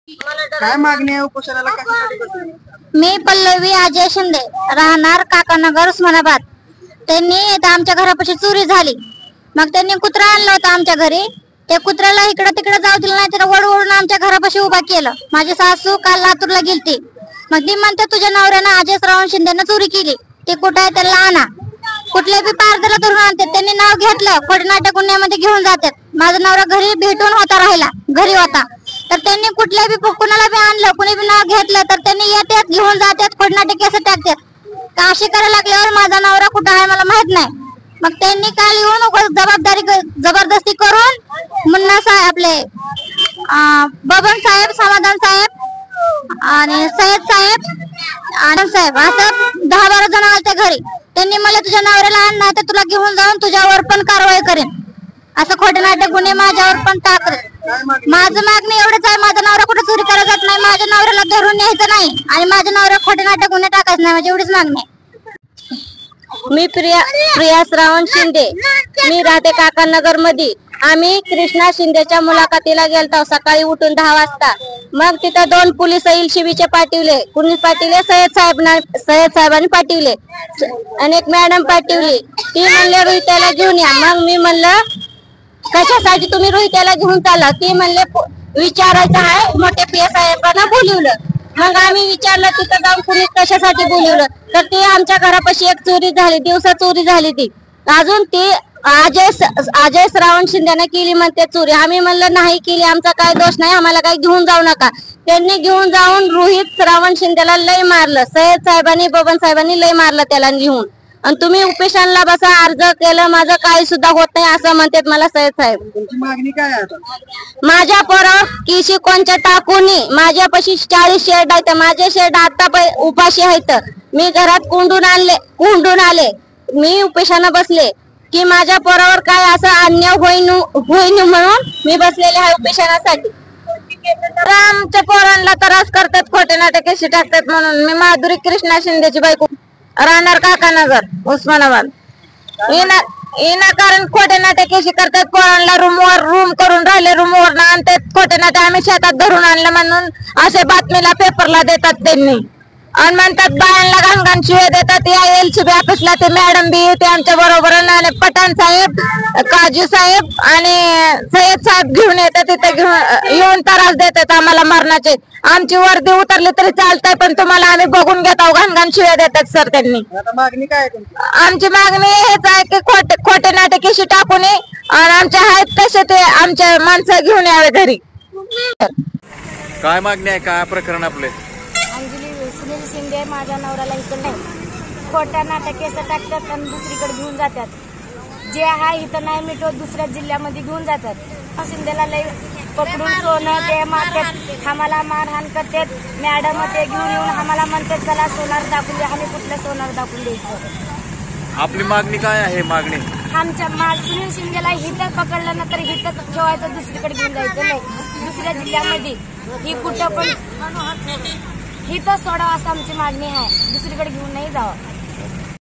काय मागणी आहे उपोषणाला? कशासाठी करतोय? मी पल्लवी अजय शिंदे, राहणार काकानगर उस्मानाबाद। त्यांनी आमच्या घरापाशी चोरी झाली, मग त्यांनी कुत्रा आणलं होतं आमच्या घरी। त्या कुत्र्याला इकडे तिकडे जाऊ दिलं नाही, त्याला वडवडून आमच्या घरापाशी उभा केलं। माझी सासू काल लातूरला गेलती, मग ती म्हणते तुझ्या नवऱ्यानं अजय श्रावण शिंदेनं चोरी केली, ते कुठं आहे त्याला आणा। कुठल्या बी पारदेला धरून आणतात, त्यांनी नाव घेतलं खोडनाटक गुन्ह्यामध्ये घेऊन जातात। माझा नवरा घरी भेटून होता, राहिला घरी होता, तर त्यांनी कुठल्या बी कुणाला बी आणलं, कुणी बी नाव घेतलं तर त्यांनी येतात घेऊन जातात, खोडनाटक केस टाकतात। का अशी करायला लागल्यावर माझा नवरा कुठं आहे मला माहित नाही। मग त्यांनी काल येऊन जबरदस्ती करून मुन्ना साहेब, आपले बबन साहेब, समाधान साहेब आणि सय्यद साहेब, आनंद साहेब, असं 10-12 जण आलते घरी। त्यांनी मला तुझ्या नवऱ्याला आण नाही तर तुला घेऊन जाऊन तुझ्यावर पण कारवाई करेन, असं खोटे नाटक गुन्हे माझ्यावर पण टाकले। माझं मागणी एवढंच आहे, माझा नवरा कुठे चोरी करायला जात नाही, माझ्या नवऱ्याला धरून न्यायचं नाही आणि माझ्या नवऱ्या खोटे नाटक गुन्हे टाकायचं नाही, माझी एवढीच मागणी आहे। मी प्रिया श्रावण शिंदे, मी राहते काकानगर मध्ये। आम्ही कृष्णा शिंदेच्या मुलाखतीला गेलतो सकाळी उठून 10 वाजता। मग तिथं 2 पोलीस शिबीचे पाठवले, कुणी पाठवले सय्यद साहेबांनी पाठवले आणि एक मॅडम पाठवली। ती म्हणले रोहित्याला घेऊन या। मग मी म्हणलं कशासाठी तुम्ही रोहित्याला घेऊन चालला? ती म्हणले विचारायचं आहे, मोठे पीए साहेबांना बोलवलं। मग आम्ही विचारलं तिथं जाऊन कुणी कशासाठी बोलवलं, तर ती आमच्या घरापाशी एक चोरी झाली, दिवसा चोरी झाली ती। अजून ती अजय श्रावण शिंदेने केली म्हणते चोरी। आम्ही म्हणलं नाही केली, आमचा काय दोष नाही, आम्हाला काही घेऊन जाऊ नका। त्यांनी घेऊन जाऊन रोहित श्रावण शिंदेला लय मारलं, सय्यद साहेबांनी, बबन साहेबांनी लय मारलं त्याला घेऊन। आणि तुम्ही उपेशनला बसा, अर्ज केलं, माझं काही सुद्धा होत नाही असं म्हणतात मला सय्यद साहेब। तुमची मागणी काय आहे? माझ्या पोरावर किशी कोणच्या टाकूनी माझ्यापाशी 40 शेड आहेत, माझे शेड आता उपाशी आहेत। मी घरात कोंडून आले, मी उपेशानं बसले की माझ्या पोरावर काय असं अन्याय होईन म्हणून मी बसलेले आहे उपेशनासाठी। आमच्या पोरांना त्रास करतात, खोटे नाटक कशी टाकतात म्हणून। मी माधुरी कृष्णा शिंदेची बायको, राहणार काकानगर उस्मानाबाद। कारण खोटे नाटक कशी करतात, पोरांना रूम करून राहिले, रूमवर आणतात खोटे नाटक। आम्ही शेतात धरून आणलं म्हणून असे बातमीला पेपरला देतात त्यांनी, आणि म्हणतात बायांना घाण शिवाय देतात। या एलसीबी ऑफिसला ते मॅडम बी येते आमच्या बरोबर, आणि पठाण साहेब, काजू साहेब आणि सय्यद साहेब घेऊन येतात, तिथे येऊन त्रास देतात आम्हाला मरणाचे। आमची वर्दी उतरली तरी चालतंय, पण तुम्हाला आम्ही बघून घेतो, घाण शिवाय देतात सर त्यांनी। मागणी काय आहे? आमची मागणी हेच आहे की खोटे नाटक कशी टाकू नये आणि आमच्या आहेत तसे ते आमच्या माणसं घेऊन यावे घरी। काय मागणी आहे? काय प्रकरण आपले? सुनील शिंदे माझ्या नवऱ्याला इकडे नाही, खोट्या नाटक केस टाकतात आणि दुसरीकडे घेऊन जातात। जे आहे इथं नाही मिटवत, दुसऱ्या जिल्ह्यामध्ये घेऊन जातात। शिंदेला लय पकडून सोनं ते मारतात, आम्हाला मारहाण करतात। मॅडम ते घेऊन येऊन आम्हाला म्हणतात चला सोनार दाखवून द्या, आम्ही कुठलं सोनार दाखवून द्यायचं? आपली मागणी काय आहे? मागणी आमच्या सुनील शिंदेला हिथं पकडलं ना तर हिथं ठेवायचं, दुसरीकडे घेऊन जायचं नाही, दुसऱ्या जिल्ह्यामध्ये। ही कुठं पण हिथं सोडावं असं आमची मागणी आहे, दुसरीकडे घेऊन नाही जावं।